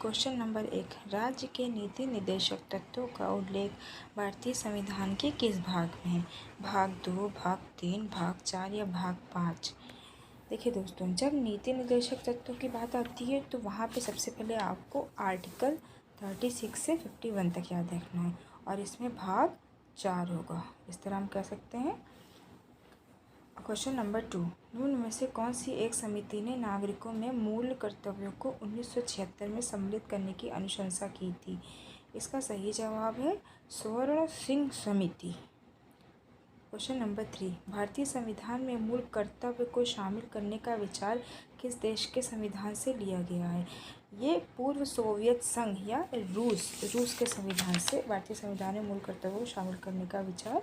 Question number 1, राज्य के नीति निर्देशक तत्वों का उल्लेख भारतीय संविधान के किस भाग में है? भाग 2, भाग 3, भाग 4 या भाग 5? देखिए दोस्तों, जब नीति निर्देशक तत्वों की बात आती है तो वहाँ पे सबसे पहले आपको आर्टिकल 36 से 51 तक याद रखना है और इसमें भाग 4 होगा। इस तरह हम कह सकते हैं। क्वेश्चन नंबर 2, निम्न में से कौन सी एक समिति ने नागरिकों में मूल कर्तव्यों को 1976 में सम्मिलित करने की अनुशंसा की थी? इसका सही जवाब है स्वर्ण सिंह समिति। क्वेश्चन नंबर 3, भारतीय संविधान में मूल कर्तव्य को शामिल करने का विचार किस देश के संविधान से लिया गया है? ये पूर्व सोवियत संघ या रूस के संविधान से भारतीय संविधान में मूल कर्तव्य को शामिल करने का विचार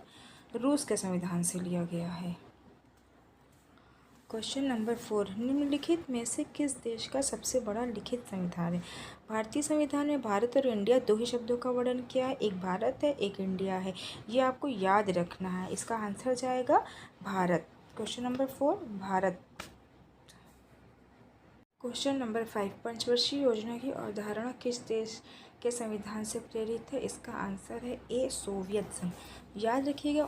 रूस के संविधान से लिया गया है। क्वेश्चन नंबर 4, निम्नलिखित में से किस देश का सबसे बड़ा लिखित संविधान है? भारतीय संविधान में भारत और इंडिया दो ही शब्दों का वर्णन किया है, एक भारत है एक इंडिया है। ये आपको याद रखना है। इसका आंसर जाएगा Bharat. Question number 4 Bharat. Question number 5, पंचवर्षीय योजना की अवधारणा किस देश के संविधान से प्रेरित है? इसका आंसर है ए सोवियत संघ। याद रखिएगा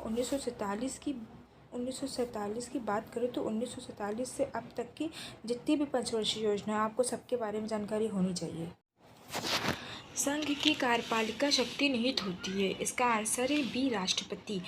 1947 की बात करें तो 1947 से अब तक की जितनी भी पंचवर्षीय योजना है आपको सबके बारे में जानकारी होनी चाहिए। संघ की कार्यपालिका शक्ति निहित होती है। इसका आंसर है बी राष्ट्रपति।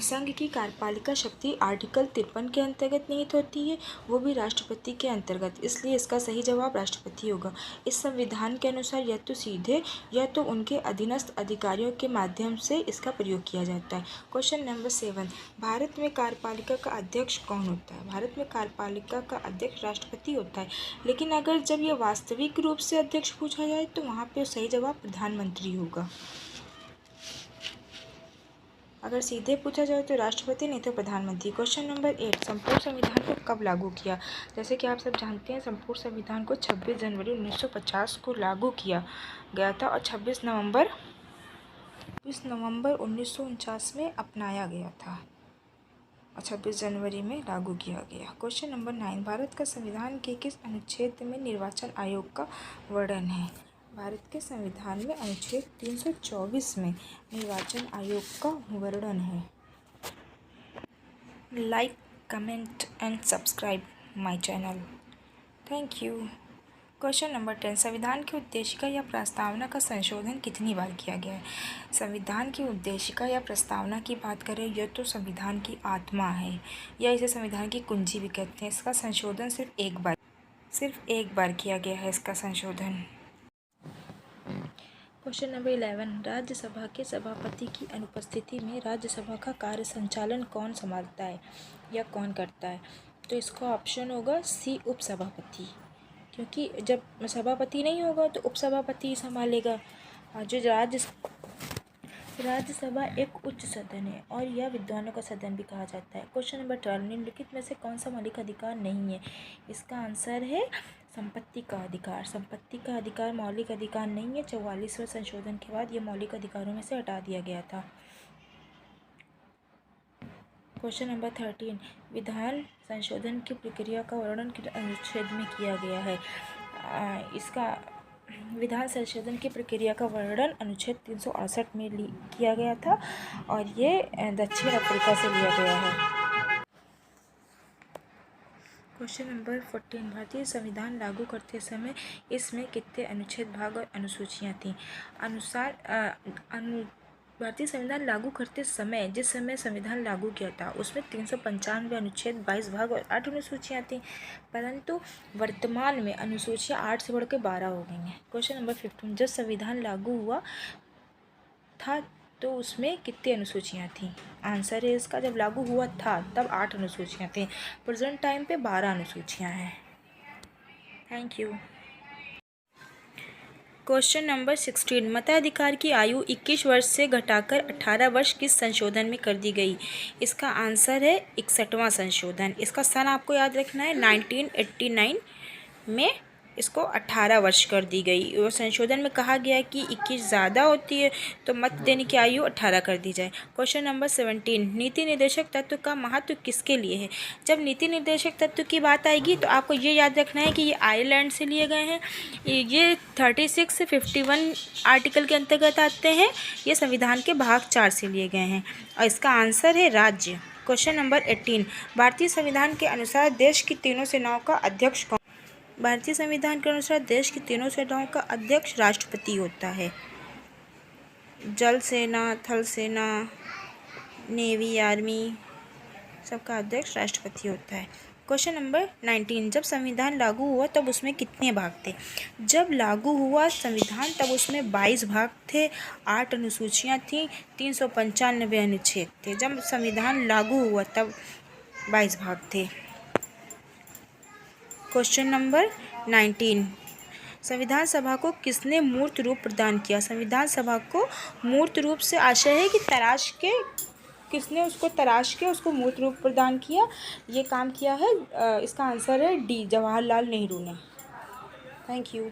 संघ की कार्यपालिका शक्ति आर्टिकल 53 के अंतर्गत निहित होती है, वो भी राष्ट्रपति के अंतर्गत, इसलिए इसका सही जवाब राष्ट्रपति होगा। इस संविधान के अनुसार या तो सीधे या तो उनके अधीनस्थ अधिकारियों के माध्यम से इसका प्रयोग किया जाता है। क्वेश्चन नंबर 7, भारत में कार्यपालिका का अध्यक्ष कौन होता है? भारत में कार्यपालिका का अध्यक्ष राष्ट्रपति होता है, लेकिन अगर जब यह वास्तविक रूप से अध्यक्ष पूछा जाए तो वहाँ पे सही जवाब प्रधानमंत्री होगा। अगर सीधे पूछा जाए तो राष्ट्रपति, नहीं तो प्रधानमंत्री। क्वेश्चन नंबर 8, संपूर्ण संविधान को कब लागू किया? जैसे कि आप सब जानते हैं, संपूर्ण संविधान को 26 जनवरी 1950 को लागू किया गया था और 26 नवंबर 1949 में अपनाया गया था और 26 जनवरी में लागू किया गया। क्वेश्चन नंबर 9, भारत का संविधान के किस अनुच्छेद में निर्वाचन आयोग का वर्णन है? भारत के संविधान में अनुच्छेद 324 में निर्वाचन आयोग का वर्णन है। Like, comment and subscribe my channel. Thank you. Question number 10, संविधान की उद्देशिका या प्रस्तावना का संशोधन कितनी बार किया गया है? संविधान की उद्देशिका या प्रस्तावना की बात करें, यह तो संविधान की आत्मा है या इसे संविधान की कुंजी भी कहते हैं। इसका संशोधन सिर्फ एक बार किया गया है इसका संशोधन। क्वेश्चन नंबर 11, राज्यसभा के सभापति की अनुपस्थिति में राज्यसभा का कार्य संचालन कौन संभालता है या कौन करता है? तो इसका ऑप्शन होगा सी उपसभापति, क्योंकि जब सभापति नहीं होगा तो उपसभापति ही संभालेगा। जो राज्यसभा एक उच्च सदन है और यह विद्वानों का सदन भी कहा जाता है। क्वेश्चन नंबर 12, निम्नलिखित में से कौन सा मौलिक अधिकार नहीं है? इसका आंसर है संपत्ति का अधिकार। संपत्ति का अधिकार मौलिक अधिकार नहीं है। 44वें संशोधन के बाद यह मौलिक अधिकारों में से हटा दिया गया था। क्वेश्चन नंबर 13, विधान संशोधन की प्रक्रिया का वर्णन किस अनुच्छेद में किया गया है? इसका विधान संशोधन की प्रक्रिया का वर्णन अनुच्छेद 368 में किया गया था और ये दक्षिण अफ्रीका से लिया गया है। क्वेश्चन नंबर 14, भारतीय संविधान लागू करते समय इसमें कितने अनुच्छेद, भाग और अनुसूचियाँ थीं? भारतीय संविधान लागू करते समय, जिस समय संविधान लागू किया था, उसमें 395 अनुच्छेद, 22 भाग और 8 अनुसूचियाँ थीं, परंतु वर्तमान में अनुसूचियाँ 8 से बढ़कर 12 हो गई हैं। क्वेश्चन नंबर 15, जब संविधान लागू हुआ था तो उसमें कितनी अनुसूचियाँ थीं? आंसर है इसका, जब लागू हुआ था तब 8 अनुसूचियाँ थीं। प्रेजेंट टाइम पे 12 अनुसूचियाँ हैं। Thank you. क्वेश्चन नंबर 16, मताधिकार की आयु 21 वर्ष से घटाकर 18 वर्ष किस संशोधन में कर दी गई? इसका आंसर है 61वां संशोधन। इसका सन आपको याद रखना है 1989 में इसको 18 वर्ष कर दी गई। और संशोधन में कहा गया है कि 21 ज़्यादा होती है तो मत देने की आयु 18 कर दी जाए। क्वेश्चन नंबर 17, नीति निर्देशक तत्व का महत्व किसके लिए है? जब नीति निर्देशक तत्व की बात आएगी तो आपको ये याद रखना है कि ये आयरलैंड से लिए गए हैं। ये 36 से 51 आर्टिकल के अंतर्गत आते हैं। ये संविधान के भाग 4 से लिए गए हैं और इसका आंसर है राज्य। क्वेश्चन नंबर 18, भारतीय संविधान के अनुसार देश की तीनों सेनाओं का अध्यक्ष कौन? भारतीय संविधान के अनुसार देश की तीनों सेनाओं का अध्यक्ष राष्ट्रपति होता है। जल सेना, थल सेना, नेवी, आर्मी, सबका अध्यक्ष राष्ट्रपति होता है। क्वेश्चन नंबर 19, जब संविधान लागू हुआ तब उसमें कितने भाग थे? जब लागू हुआ संविधान तब उसमें 22 भाग थे, 8 अनुसूचियाँ थीं, 395 अनुच्छेद थे। जब संविधान लागू हुआ तब 22 भाग थे। क्वेश्चन नंबर 19, संविधान सभा को किसने मूर्त रूप प्रदान किया? संविधान सभा को मूर्त रूप से आशय है कि तराश के, किसने उसको तराश के उसको मूर्त रूप प्रदान किया, ये काम किया है। इसका आंसर है डी, जवाहरलाल नेहरू ने। Thank you.